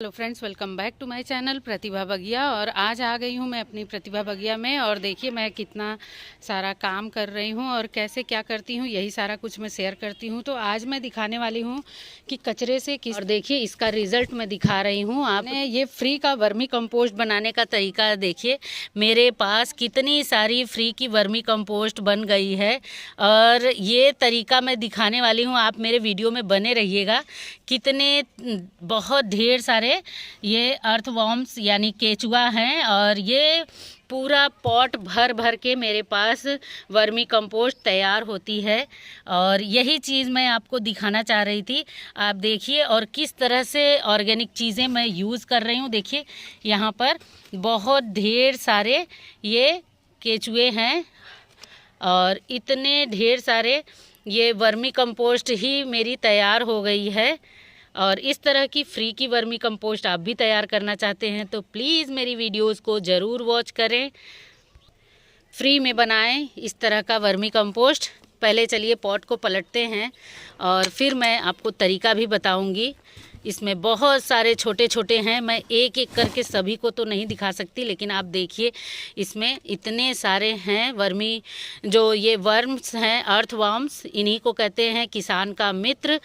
Hello friends, welcome back to my channel Pratibha Bagiya. और आज आ गई हूँ मैं अपनी प्रतिभा बगिया में। और देखिए मैं कितना सारा काम कर रही हूँ और कैसे क्या करती हूँ, यही सारा कुछ मैं शेयर करती हूँ। तो आज मैं दिखाने वाली हूँ कि कचरे से किस, और देखिए इसका रिज़ल्ट मैं दिखा रही हूँ। आपने ये फ्री का वर्मी कंपोस्ट बनाने का तरीका देखिए। मेरे पास कितनी सारी फ्री की वर्मी कंपोस्ट बन गई है और ये तरीका मैं दिखाने वाली हूँ। आप मेरे वीडियो में बने रहिएगा। कितने बहुत ढेर सारे ये अर्थवॉर्म्स यानी केचुआ हैं और ये पूरा पॉट भर भर के मेरे पास वर्मी कंपोस्ट तैयार होती है। और यही चीज़ मैं आपको दिखाना चाह रही थी। आप देखिए और किस तरह से ऑर्गेनिक चीज़ें मैं यूज़ कर रही हूँ। देखिए यहाँ पर बहुत ढेर सारे ये केचुए हैं और इतने ढेर सारे ये वर्मी कंपोस्ट ही मेरी तैयार हो गई है। और इस तरह की फ्री की वर्मी कंपोस्ट आप भी तैयार करना चाहते हैं तो प्लीज़ मेरी वीडियोस को ज़रूर वॉच करें, फ्री में बनाएं इस तरह का वर्मी कंपोस्ट। पहले चलिए पॉट को पलटते हैं और फिर मैं आपको तरीका भी बताऊंगी। इसमें बहुत सारे छोटे छोटे हैं, मैं एक एक करके सभी को तो नहीं दिखा सकती, लेकिन आप देखिए इसमें इतने सारे हैं वर्मी, जो ये वर्म्स हैं अर्थवर्म्स, इन्हीं को कहते हैं किसान का मित्र।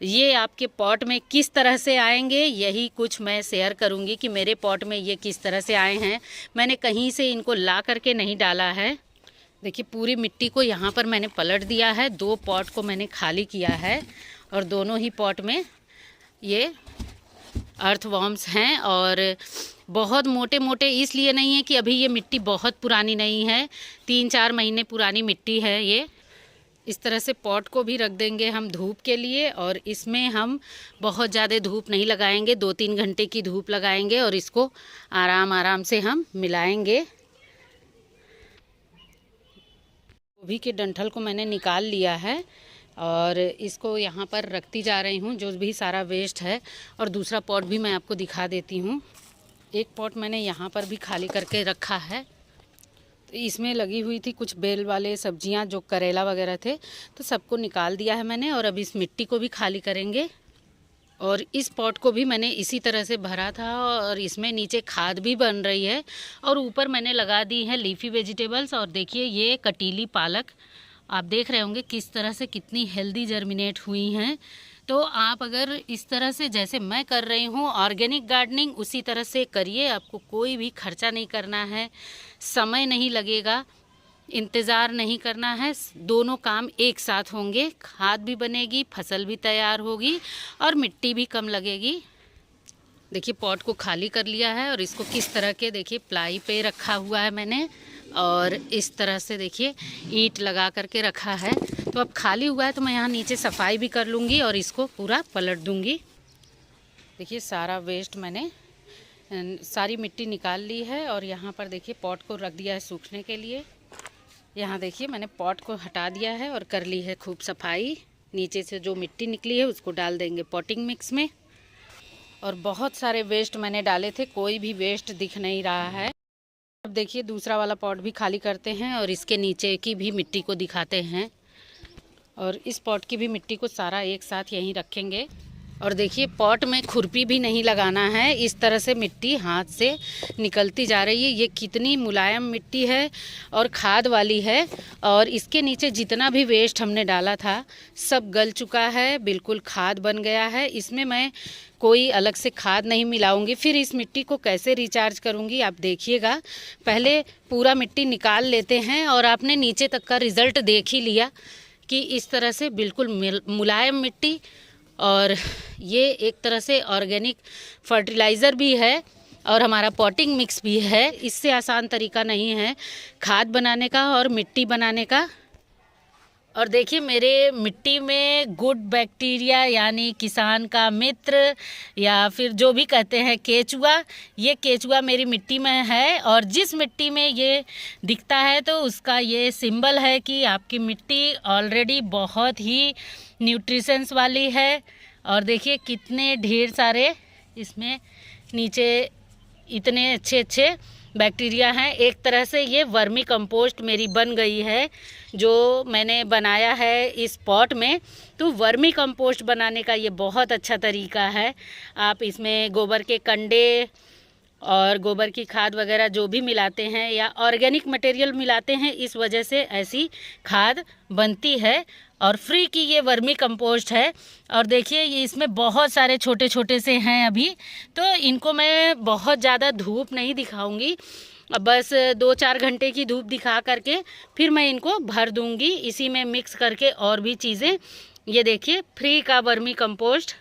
ये आपके पॉट में किस तरह से आएंगे यही कुछ मैं शेयर करूंगी कि मेरे पॉट में ये किस तरह से आए हैं। मैंने कहीं से इनको ला करके नहीं डाला है। देखिए पूरी मिट्टी को यहाँ पर मैंने पलट दिया है। 2 पॉट को मैंने खाली किया है और दोनों ही पॉट में ये अर्थवॉर्म्स हैं। और बहुत मोटे मोटे इसलिए नहीं है कि अभी ये मिट्टी बहुत पुरानी नहीं है, 3-4 महीने पुरानी मिट्टी है ये। इस तरह से पॉट को भी रख देंगे हम धूप के लिए। और इसमें हम बहुत ज़्यादा धूप नहीं लगाएंगे, 2-3 घंटे की धूप लगाएंगे और इसको आराम आराम से हम मिलाएंगे। गोभी के डंठल को मैंने निकाल लिया है और इसको यहाँ पर रखती जा रही हूँ, जो भी सारा वेस्ट है। और दूसरा पॉट भी मैं आपको दिखा देती हूँ। एक पॉट मैंने यहाँ पर भी खाली करके रखा है। तो इसमें लगी हुई थी कुछ बेल वाले सब्जियां, जो करेला वगैरह थे, तो सबको निकाल दिया है मैंने। और अब इस मिट्टी को भी खाली करेंगे। और इस पॉट को भी मैंने इसी तरह से भरा था और इसमें नीचे खाद भी बन रही है और ऊपर मैंने लगा दी है लीफी वेजिटेबल्स। और देखिए ये कटीली पालक, आप देख रहे होंगे किस तरह से कितनी हेल्दी जर्मिनेट हुई हैं। तो आप अगर इस तरह से जैसे मैं कर रही हूँ ऑर्गेनिक गार्डनिंग, उसी तरह से करिए। आपको कोई भी खर्चा नहीं करना है, समय नहीं लगेगा, इंतज़ार नहीं करना है। दोनों काम एक साथ होंगे, खाद भी बनेगी, फसल भी तैयार होगी और मिट्टी भी कम लगेगी। देखिए पॉट को खाली कर लिया है और इसको किस तरह के, देखिए प्लाई पे रखा हुआ है मैंने और इस तरह से देखिए ईंट लगा करके रखा है। तो अब खाली हुआ है तो मैं यहाँ नीचे सफाई भी कर लूँगी और इसको पूरा पलट दूँगी। देखिए सारा वेस्ट मैंने, सारी मिट्टी निकाल ली है और यहाँ पर देखिए पॉट को रख दिया है सूखने के लिए। यहाँ देखिए मैंने पॉट को हटा दिया है और कर ली है खूब सफाई। नीचे से जो मिट्टी निकली है उसको डाल देंगे पॉटिंग मिक्स में। और बहुत सारे वेस्ट मैंने डाले थे, कोई भी वेस्ट दिख नहीं रहा है। अब देखिए दूसरा वाला पॉट भी खाली करते हैं और इसके नीचे की भी मिट्टी को दिखाते हैं। और इस पॉट की भी मिट्टी को सारा एक साथ यहीं रखेंगे। और देखिए पॉट में खुरपी भी नहीं लगाना है, इस तरह से मिट्टी हाथ से निकलती जा रही है। ये कितनी मुलायम मिट्टी है और खाद वाली है। और इसके नीचे जितना भी वेस्ट हमने डाला था सब गल चुका है, बिल्कुल खाद बन गया है। इसमें मैं कोई अलग से खाद नहीं मिलाऊंगी। फिर इस मिट्टी को कैसे रिचार्ज करूंगी आप देखिएगा। पहले पूरा मिट्टी निकाल लेते हैं और आपने नीचे तक का रिज़ल्ट देख ही लिया कि इस तरह से बिल्कुल मुलायम मिट्टी। और ये एक तरह से ऑर्गेनिक फर्टिलाइज़र भी है और हमारा पॉटिंग मिक्स भी है। इससे आसान तरीका नहीं है खाद बनाने का और मिट्टी बनाने का। और देखिए मेरे मिट्टी में गुड बैक्टीरिया यानी किसान का मित्र या फिर जो भी कहते हैं केचुआ, ये केचुआ मेरी मिट्टी में है। और जिस मिट्टी में ये दिखता है तो उसका ये सिंबल है कि आपकी मिट्टी ऑलरेडी बहुत ही न्यूट्रिशंस वाली है। और देखिए कितने ढेर सारे इसमें नीचे इतने अच्छे अच्छे बैक्टीरिया हैं। एक तरह से ये वर्मी कंपोस्ट मेरी बन गई है जो मैंने बनाया है इस पॉट में। तो वर्मी कंपोस्ट बनाने का ये बहुत अच्छा तरीका है। आप इसमें गोबर के कंडे और गोबर की खाद वगैरह जो भी मिलाते हैं या ऑर्गेनिक मटेरियल मिलाते हैं, इस वजह से ऐसी खाद बनती है। और फ्री की ये वर्मी कंपोस्ट है। और देखिए ये इसमें बहुत सारे छोटे छोटे से हैं अभी, तो इनको मैं बहुत ज़्यादा धूप नहीं दिखाऊंगी, बस 2-4 घंटे की धूप दिखा करके फिर मैं इनको भर दूंगी इसी में मिक्स करके और भी चीज़ें। ये देखिए फ्री का वर्मी कंपोस्ट।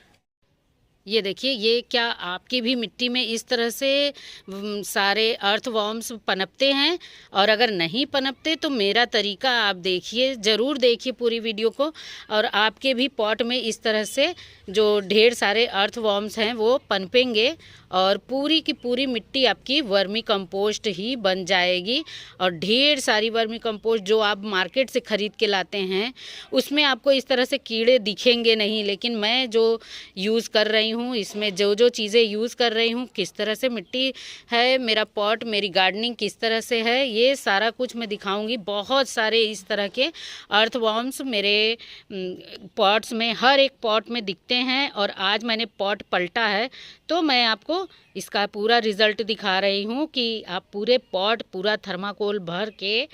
ये देखिए, ये क्या आपकी भी मिट्टी में इस तरह से सारे अर्थवॉर्म्स पनपते हैं? और अगर नहीं पनपते तो मेरा तरीका आप देखिए, ज़रूर देखिए पूरी वीडियो को, और आपके भी पॉट में इस तरह से जो ढेर सारे अर्थवॉर्म्स हैं वो पनपेंगे और पूरी की पूरी मिट्टी आपकी वर्मी कंपोस्ट ही बन जाएगी। और ढेर सारी वर्मी कंपोस्ट जो आप मार्केट से ख़रीद के लाते हैं उसमें आपको इस तरह से कीड़े दिखेंगे नहीं, लेकिन मैं जो यूज़ कर रही हूँ, इसमें जो जो चीज़ें यूज़ कर रही हूँ, किस तरह से मिट्टी है, मेरा पॉट, मेरी गार्डनिंग किस तरह से है, ये सारा कुछ मैं दिखाऊंगी। बहुत सारे इस तरह के अर्थवॉर्म्स मेरे पॉट्स में, हर एक पॉट में दिखते हैं। और आज मैंने पॉट पलटा है तो मैं आपको इसका पूरा रिज़ल्ट दिखा रही हूँ कि आप पूरे पॉट पूरा थर्माकोल भर के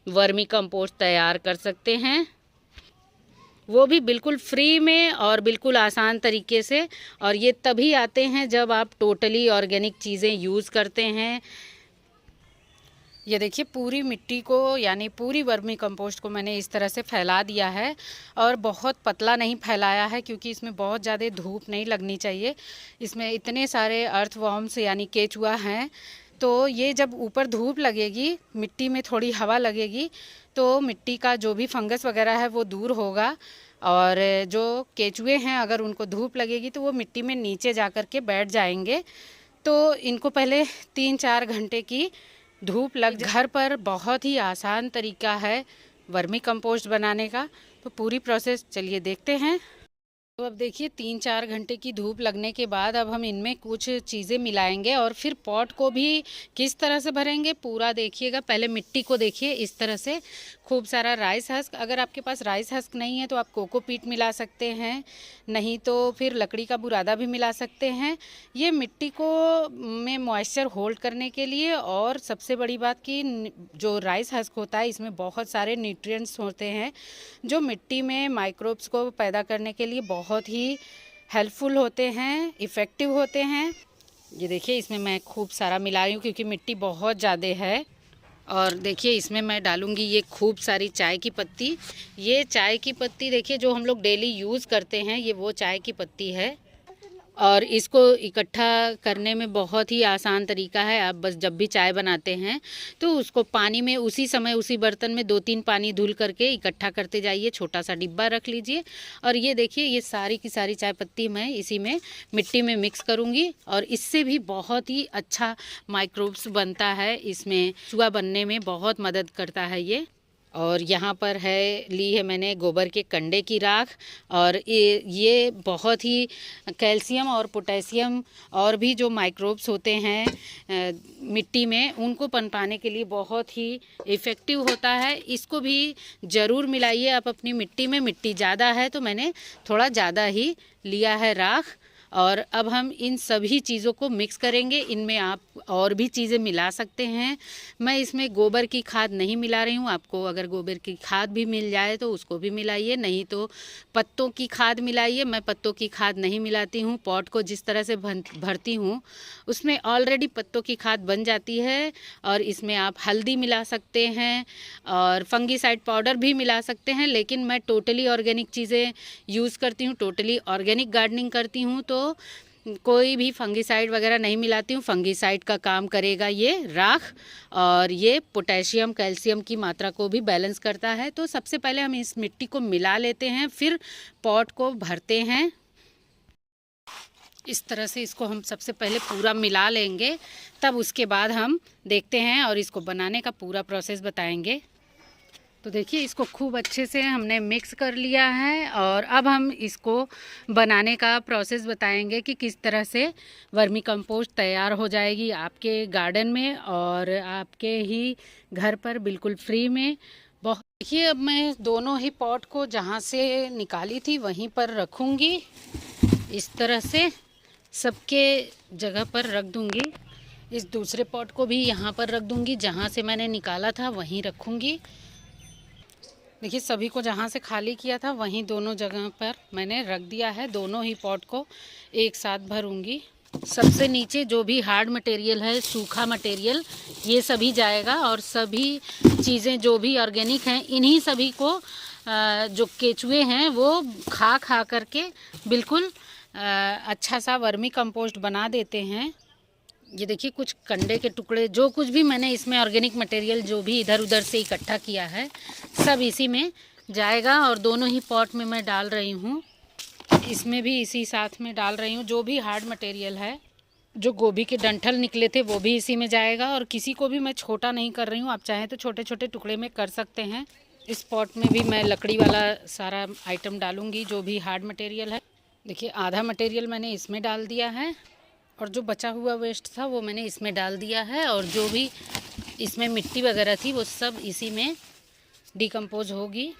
वर्मी कंपोस्ट तैयार कर सकते हैं, वो भी बिल्कुल फ्री में और बिल्कुल आसान तरीके से। और ये तभी आते हैं जब आप टोटली ऑर्गेनिक चीज़ें यूज़ करते हैं। ये देखिए पूरी मिट्टी को, यानी पूरी वर्मी कंपोस्ट को मैंने इस तरह से फैला दिया है। और बहुत पतला नहीं फैलाया है क्योंकि इसमें बहुत ज़्यादा धूप नहीं लगनी चाहिए। इसमें इतने सारे अर्थवॉर्म्स यानी केचुआ हैं, तो ये जब ऊपर धूप लगेगी, मिट्टी में थोड़ी हवा लगेगी, तो मिट्टी का जो भी फंगस वगैरह है वो दूर होगा। और जो केचुए हैं अगर उनको धूप लगेगी तो वो मिट्टी में नीचे जा कर के बैठ जाएंगे। तो इनको पहले 3-4 घंटे की धूप लग। घर पर बहुत ही आसान तरीका है वर्मी कंपोस्ट बनाने का। तो पूरी प्रोसेस चलिए देखते हैं। तो अब देखिए 3-4 घंटे की धूप लगने के बाद अब हम इनमें कुछ चीज़ें मिलाएंगे और फिर पॉट को भी किस तरह से भरेंगे पूरा देखिएगा। पहले मिट्टी को देखिए, इस तरह से खूब सारा राइस हस्क, अगर आपके पास राइस हस्क नहीं है तो आप कोकोपीट मिला सकते हैं, नहीं तो फिर लकड़ी का बुरादा भी मिला सकते हैं। ये मिट्टी को में मॉइस्चर होल्ड करने के लिए, और सबसे बड़ी बात कि जो राइस हस्क होता है इसमें बहुत सारे न्यूट्रिएंट्स होते हैं जो मिट्टी में माइक्रोब्स को पैदा करने के लिए बहुत ही हेल्पफुल होते हैं, इफ़ेक्टिव होते हैं। ये देखिए इसमें मैं खूब सारा मिला रही हूँ क्योंकि मिट्टी बहुत ज़्यादा है। और देखिए इसमें मैं डालूँगी ये खूब सारी चाय की पत्ती। ये चाय की पत्ती देखिए जो हम लोग डेली यूज़ करते हैं, ये वो चाय की पत्ती है। और इसको इकट्ठा करने में बहुत ही आसान तरीका है। आप बस जब भी चाय बनाते हैं तो उसको पानी में उसी समय उसी बर्तन में 2-3 पानी धुल करके इकट्ठा करते जाइए। छोटा सा डिब्बा रख लीजिए और ये देखिए ये सारी की सारी चाय पत्ती मैं इसी में मिट्टी में मिक्स करूँगी। और इससे भी बहुत ही अच्छा माइक्रोब्स बनता है, इसमें चूहा बनने में बहुत मदद करता है ये। और यहाँ पर ली है मैंने गोबर के कंडे की राख। और ये बहुत ही कैल्शियम और पोटेशियम और भी जो माइक्रोब्स होते हैं मिट्टी में, उनको पनपाने के लिए बहुत ही इफ़ेक्टिव होता है। इसको भी ज़रूर मिलाइए आप अपनी मिट्टी में। मिट्टी ज़्यादा है तो मैंने थोड़ा ज़्यादा ही लिया है राख। और अब हम इन सभी चीज़ों को मिक्स करेंगे। इनमें आप और भी चीज़ें मिला सकते हैं। मैं इसमें गोबर की खाद नहीं मिला रही हूँ। आपको अगर गोबर की खाद भी मिल जाए तो उसको भी मिलाइए, नहीं तो पत्तों की खाद मिलाइए। मैं पत्तों की खाद नहीं मिलाती हूँ। पॉट को जिस तरह से भरती हूँ उसमें ऑलरेडी पत्तों की खाद बन जाती है। और इसमें आप हल्दी मिला सकते हैं और फंगीसाइड पाउडर भी मिला सकते हैं, लेकिन मैं टोटली ऑर्गेनिक चीज़ें यूज़ करती हूँ, टोटली ऑर्गेनिक गार्डनिंग करती हूँ, तो कोई भी फंगीसाइड वगैरह नहीं मिलाती हूँ। फंगीसाइड का काम करेगा ये राख, और ये पोटेशियम कैल्शियम की मात्रा को भी बैलेंस करता है। तो सबसे पहले हम इस मिट्टी को मिला लेते हैं, फिर पॉट को भरते हैं। इस तरह से इसको हम सबसे पहले पूरा मिला लेंगे, तब उसके बाद हम देखते हैं और इसको बनाने का पूरा प्रोसेस बताएंगे। तो देखिए इसको खूब अच्छे से हमने मिक्स कर लिया है और अब हम इसको बनाने का प्रोसेस बताएंगे कि किस तरह से वर्मी कंपोस्ट तैयार हो जाएगी आपके गार्डन में और आपके ही घर पर बिल्कुल फ्री में। बहुत देखिए अब मैं दोनों ही पॉट को जहाँ से निकाली थी वहीं पर रखूँगी, इस तरह से सबके जगह पर रख दूँगी। इस दूसरे पॉट को भी यहाँ पर रख दूँगी, जहाँ से मैंने निकाला था वहीं रखूँगी। देखिए सभी को जहाँ से खाली किया था वहीं दोनों जगह पर मैंने रख दिया है। दोनों ही पॉट को एक साथ भरूंगी। सबसे नीचे जो भी हार्ड मटेरियल है, सूखा मटेरियल, ये सभी जाएगा और सभी चीज़ें जो भी ऑर्गेनिक हैं इन्हीं सभी को जो केचुए हैं वो खा खा करके बिल्कुल अच्छा सा वर्मी कंपोस्ट बना देते हैं। ये देखिए कुछ कंडे के टुकड़े, जो कुछ भी मैंने इसमें ऑर्गेनिक मटेरियल जो भी इधर उधर से इकट्ठा किया है सब इसी में जाएगा और दोनों ही पॉट में मैं डाल रही हूँ। इसमें भी इसी साथ में डाल रही हूँ। जो भी हार्ड मटेरियल है, जो गोभी के डंठल निकले थे वो भी इसी में जाएगा और किसी को भी मैं छोटा नहीं कर रही हूँ, आप चाहें तो छोटे छोटे टुकड़े में कर सकते हैं। इस पॉट में भी मैं लकड़ी वाला सारा आइटम डालूँगी जो भी हार्ड मटेरियल है। देखिए आधा मटेरियल मैंने इसमें डाल दिया है और जो बचा हुआ वेस्ट था वो मैंने इसमें डाल दिया है और जो भी इसमें मिट्टी वगैरह थी वो सब इसी में डिकम्पोज होगी।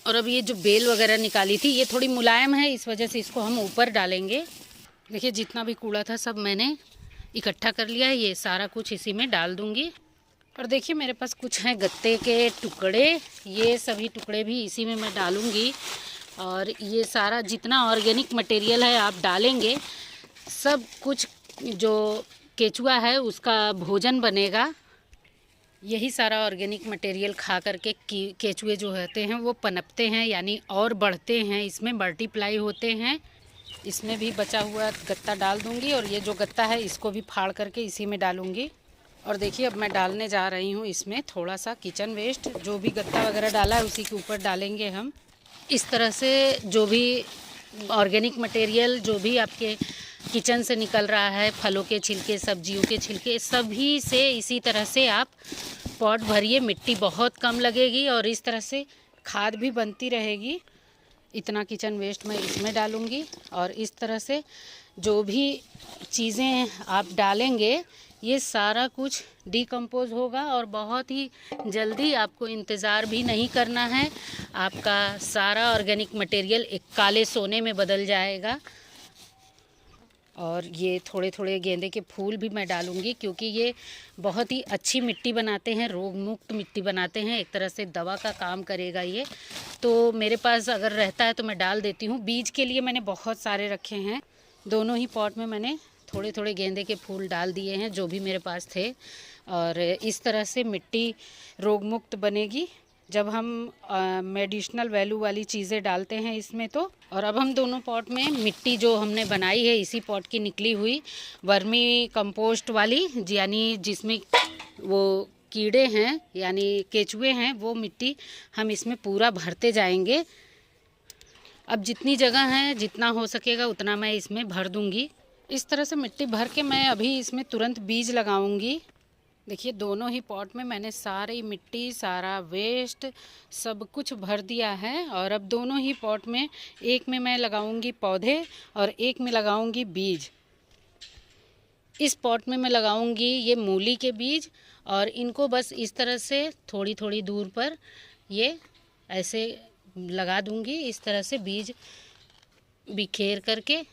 और अब ये जो बेल वगैरह निकाली थी ये थोड़ी मुलायम है, इस वजह से इसको हम ऊपर डालेंगे। देखिए जितना भी कूड़ा था सब मैंने इकट्ठा कर लिया है, ये सारा कुछ इसी में डाल दूँगी। और देखिए मेरे पास कुछ हैं गत्ते के टुकड़े, ये सभी टुकड़े भी इसी में मैं डालूँगी। और ये सारा जितना ऑर्गेनिक मटेरियल है आप डालेंगे, सब कुछ जो केचुआ है उसका भोजन बनेगा। यही सारा ऑर्गेनिक मटेरियल खा करके केचुए जो होते हैं वो पनपते हैं, यानी और बढ़ते हैं, इसमें मल्टीप्लाई होते हैं। इसमें भी बचा हुआ गत्ता डाल दूंगी और ये जो गत्ता है इसको भी फाड़ करके इसी में डालूंगी। और देखिए अब मैं डालने जा रही हूँ इसमें थोड़ा सा किचन वेस्ट, जो भी गत्ता वगैरह डाला है उसी के ऊपर डालेंगे हम। इस तरह से जो भी ऑर्गेनिक मटेरियल जो भी आपके किचन से निकल रहा है, फलों के छिलके, सब्जियों के छिलके, सभी से इसी तरह से आप पॉट भरिए। मिट्टी बहुत कम लगेगी और इस तरह से खाद भी बनती रहेगी। इतना किचन वेस्ट मैं इसमें डालूँगी और इस तरह से जो भी चीज़ें आप डालेंगे ये सारा कुछ डिकम्पोज होगा और बहुत ही जल्दी, आपको इंतज़ार भी नहीं करना है, आपका सारा ऑर्गेनिक मटेरियल एक काले सोने में बदल जाएगा। और ये थोड़े थोड़े गेंदे के फूल भी मैं डालूँगी क्योंकि ये बहुत ही अच्छी मिट्टी बनाते हैं, रोग मुक्त मिट्टी बनाते हैं, एक तरह से दवा का काम करेगा ये। तो मेरे पास अगर रहता है तो मैं डाल देती हूँ। बीज के लिए मैंने बहुत सारे रखे हैं। दोनों ही पॉट में मैंने थोड़े थोड़े गेंदे के फूल डाल दिए हैं जो भी मेरे पास थे। और इस तरह से मिट्टी रोग मुक्त बनेगी जब हम मेडिसिनल वैल्यू वाली चीज़ें डालते हैं इसमें तो। और अब हम दोनों पॉट में मिट्टी जो हमने बनाई है इसी पॉट की निकली हुई वर्मी कंपोस्ट वाली, यानी जिसमें वो कीड़े हैं यानी केचुए हैं, वो मिट्टी हम इसमें पूरा भरते जाएंगे। अब जितनी जगह है जितना हो सकेगा उतना मैं इसमें भर दूंगी। इस तरह से मिट्टी भर के मैं अभी इसमें तुरंत बीज लगाऊंगी। देखिए दोनों ही पॉट में मैंने सारी मिट्टी, सारा वेस्ट, सब कुछ भर दिया है। और अब दोनों ही पॉट में, एक में मैं लगाऊंगी पौधे और एक में लगाऊंगी बीज। इस पॉट में मैं लगाऊंगी ये मूली के बीज और इनको बस इस तरह से थोड़ी थोड़ी दूर पर ये ऐसे लगा दूंगी। इस तरह से बीज बिखेर करके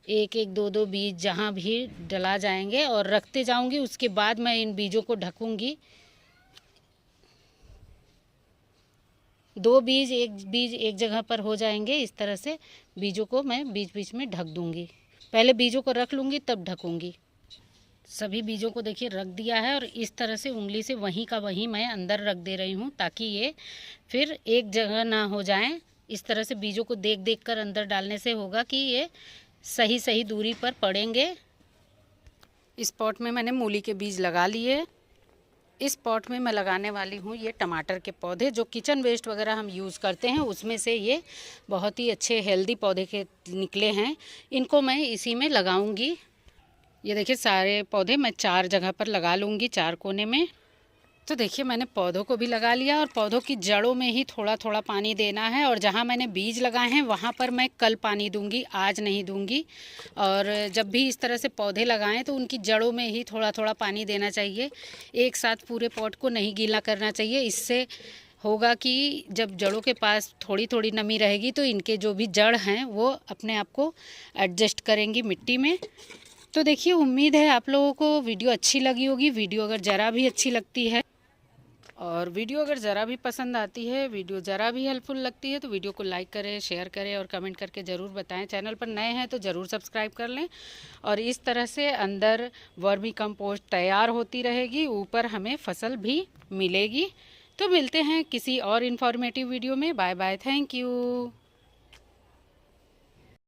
एक एक दो दो बीज जहाँ भी डला जाएंगे और रखते जाऊंगी। उसके बाद मैं इन बीजों को ढकूंगी। 2 बीज एक जगह पर हो जाएंगे। इस तरह से बीजों को मैं बीच बीच में ढक दूंगी। पहले बीजों को रख लूँगी तब ढकूंगी। सभी बीजों को देखिए रख दिया है और इस तरह से उंगली से वहीं का वहीं मैं अंदर रख दे रही हूँ ताकि ये फिर एक जगह ना हो जाएं। इस तरह से बीजों को देख देख कर अंदर डालने से होगा कि ये सही सही दूरी पर पड़ेंगे। इस पॉट में मैंने मूली के बीज लगा लिए। इस पॉट में मैं लगाने वाली हूँ ये टमाटर के पौधे, जो किचन वेस्ट वगैरह हम यूज़ करते हैं उसमें से ये बहुत ही अच्छे हेल्दी पौधे के निकले हैं। इनको मैं इसी में लगाऊंगी। ये देखिए सारे पौधे मैं 4 जगह पर लगा लूँगी, 4 कोने में। तो देखिए मैंने पौधों को भी लगा लिया और पौधों की जड़ों में ही थोड़ा थोड़ा पानी देना है। और जहाँ मैंने बीज लगाए हैं वहाँ पर मैं कल पानी दूंगी, आज नहीं दूंगी। और जब भी इस तरह से पौधे लगाएं तो उनकी जड़ों में ही थोड़ा थोड़ा पानी देना चाहिए, एक साथ पूरे पॉट को नहीं गीला करना चाहिए। इससे होगा कि जब जड़ों के पास थोड़ी थोड़ी नमी रहेगी तो इनके जो भी जड़ हैं वो अपने आप को एडजस्ट करेंगी मिट्टी में। तो देखिए उम्मीद है आप लोगों को वीडियो अच्छी लगी होगी। वीडियो अगर ज़रा भी अच्छी लगती है और वीडियो अगर ज़रा भी पसंद आती है, वीडियो ज़रा भी हेल्पफुल लगती है तो वीडियो को लाइक करें, शेयर करें और कमेंट करके ज़रूर बताएं। चैनल पर नए हैं तो ज़रूर सब्सक्राइब कर लें। और इस तरह से अंदर वर्मी कंपोस्ट तैयार होती रहेगी, ऊपर हमें फसल भी मिलेगी। तो मिलते हैं किसी और इन्फॉर्मेटिव वीडियो में। Bye bye, thank you.